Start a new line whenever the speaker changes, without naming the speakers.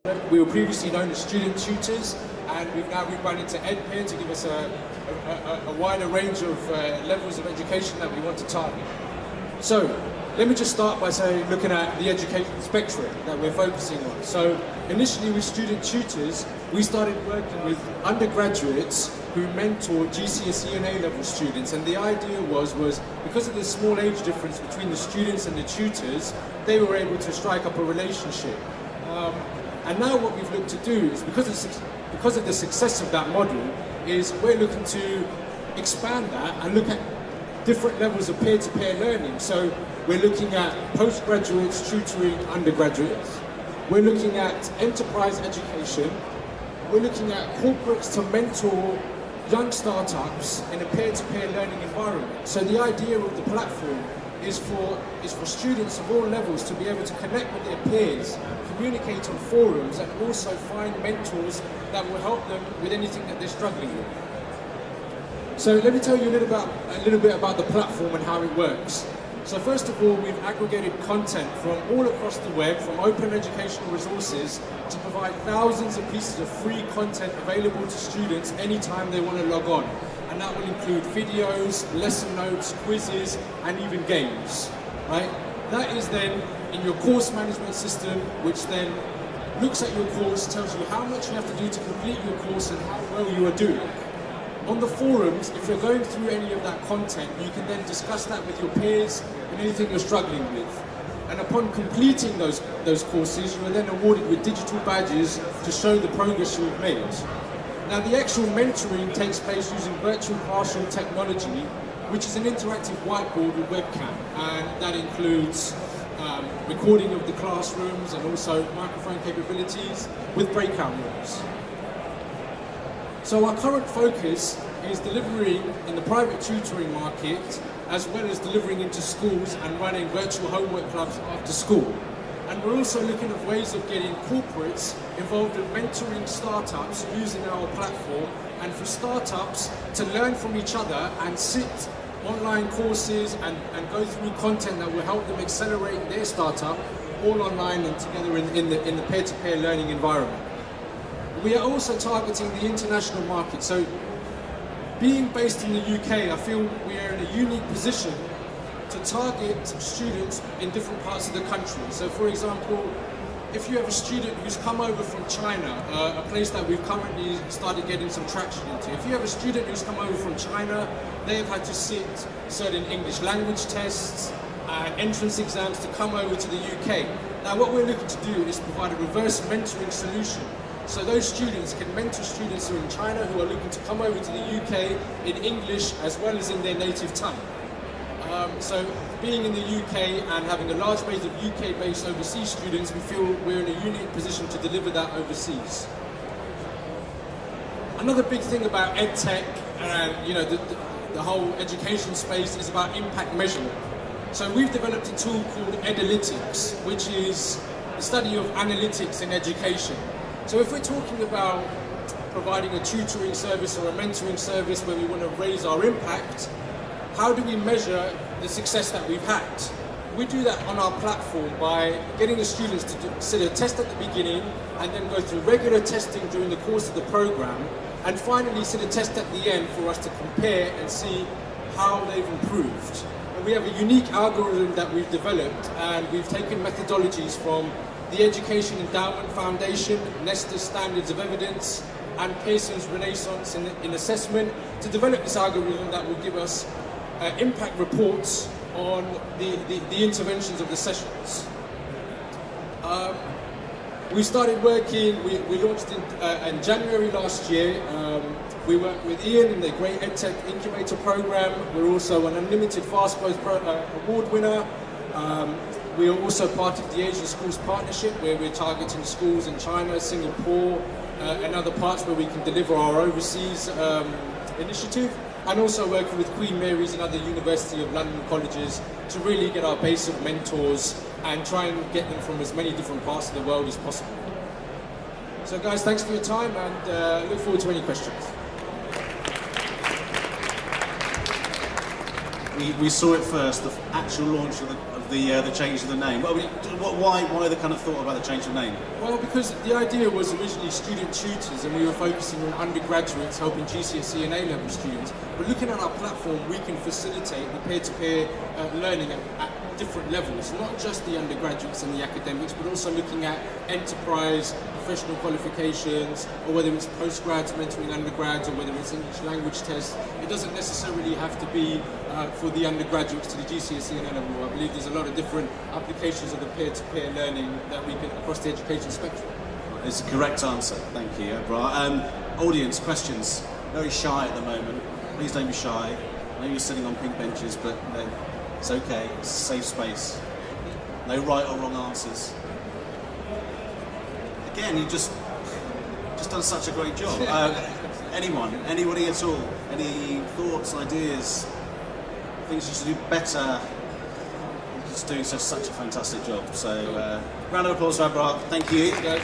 We were previously known as student tutors, and we've now rebranded to edPeer to give us a wider range of levels of education that we want to target. So, let me just start by looking at the education spectrum that we're focusing on. So, initially with student tutors, we started working with undergraduates who mentor GCSE and A-level students, and the idea was because of the small age difference between the students and the tutors, they were able to strike up a relationship. And now what we've looked to do is, because of the success of that model, is we're looking to expand that and look at different levels of peer-to-peer learning. So we're looking at postgraduates tutoring undergraduates. We're looking at enterprise education. We're looking at corporates to mentor young startups in a peer-to-peer learning environment. So the idea of the platform is for students of all levels to be able to connect with their peers, communicate on forums, and also find mentors that will help them with anything that they're struggling with. So let me tell you a little bit about the platform and how it works. So first of all, we've aggregated content from all across the web, from open educational resources, to provide thousands of pieces of free content available to students anytime they want to log on. And that will include videos, lesson notes, quizzes, and even games, right? That is then in your course management system, which then looks at your course, tells you how much you have to do to complete your course and how well you are doing. On the forums, if you're going through any of that content, you can then discuss that with your peers and anything you're struggling with. And upon completing those courses, you are then awarded with digital badges to show the progress you've made. Now, the actual mentoring takes place using virtual classroom technology, which is an interactive whiteboard with webcam, and that includes recording of the classrooms and also microphone capabilities with breakout rooms. So our current focus is delivering in the private tutoring market, as well as delivering into schools and running virtual homework clubs after school. And we're also looking at ways of getting corporates involved in mentoring startups using our platform, and for startups to learn from each other and sit online courses and go through content that will help them accelerate their startup all online and together in the peer-to-peer learning environment. We are also targeting the international market. So being based in the UK, I feel we are in a unique position to target students in different parts of the country. So for example, if you have a student who's come over from China, a place that we've currently started getting some traction into. If you have a student who's come over from China, they've had to sit certain English language tests and entrance exams to come over to the UK. Now what we're looking to do is provide a reverse mentoring solution. So those students can mentor students who are in China who are looking to come over to the UK in English as well as in their native tongue. So being in the UK and having a large base of UK-based overseas students, we feel we're in a unique position to deliver that overseas. Another big thing about EdTech and the whole education space is about impact measurement. So we've developed a tool called Edalytics, which is the study of analytics in education. So if we're talking about providing a tutoring service or a mentoring service where we want to raise our impact, how do we measure the success that we've had? We do that on our platform by getting the students to sit a test at the beginning and then go through regular testing during the course of the program, and finally sit a test at the end for us to compare and see how they've improved. And we have a unique algorithm that we've developed, and we've taken methodologies from the Education Endowment Foundation, Nestor's Standards of Evidence, and Pearson's Renaissance in Assessment to develop this algorithm that will give us impact reports on the interventions of the sessions. We started working, we launched in January last year. We worked with Ian in the Great EdTech Incubator Program. We're also an Unlimited Fast Growth Award winner. We are also part of the Asian Schools Partnership, where we're targeting schools in China, Singapore, and other parts where we can deliver our overseas initiative, and also working with Queen Mary's and other University of London colleges to really get our base of mentors and try and get them from as many different parts of the world as possible. So guys, thanks for your time, and look forward to any questions.
We saw it first, the actual launch of the change of the name? Well, why the kind of thought about the change of name?
Well, because the idea was originally student tutors, and we were focusing on undergraduates helping GCSE and A-level students. But looking at our platform, we can facilitate the peer-to-peer learning at different levels, not just the undergraduates and the academics, but also looking at enterprise, professional qualifications, or whether it's postgrads mentoring undergrads, or whether it's English language tests. It doesn't necessarily have to be for the undergraduates to the GCSE and A-level. I believe there's a lot of different applications of the peer-to-peer learning that we can across the education spectrum.
It's a correct answer. Thank you, Bra. Audience questions. Very shy at the moment. Please don't be shy. I know you're sitting on pink benches, but it's okay. It's a safe space. No right or wrong answers. Again, you just done such a great job. Anybody at all? Any thoughts, ideas, things you should do better? You're just doing such a fantastic job. So, round of applause for Abra. Thank you.